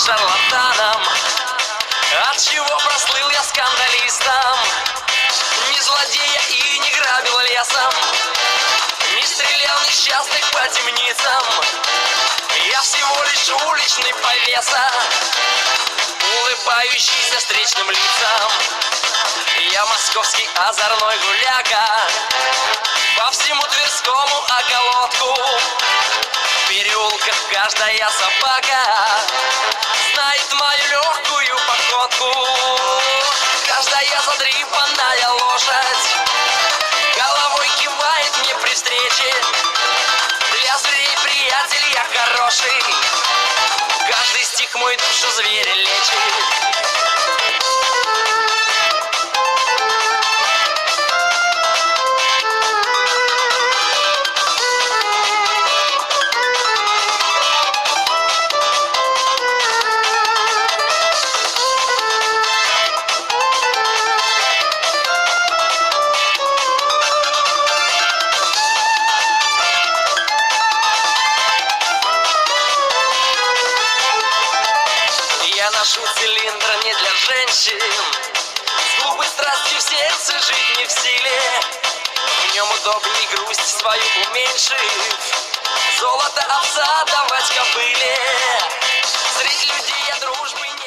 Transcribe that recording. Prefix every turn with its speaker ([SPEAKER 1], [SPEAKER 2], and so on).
[SPEAKER 1] шарлатаном, отчего прослыл я скандалистом. Не злодея и не грабил лесом, не стрелял несчастных по темницам. Я всего лишь уличный повеса, улыбающийся встречным лицам. Я московский озорной гуляка, по всему Тверскому околотку. В переулках каждая собака знает мою легкую походку. Каждая задрипанная лошадь головой кивает мне при встрече. Для зверей приятель я хороший, каждый стих мой душу зверя лечит. Я ношу цилиндр не для женщин, с глупой страстью в сердце жить не в силе. В нем удобней грусть свою уменьшив, золото овса давать кобыле. Среди людей я дружбы не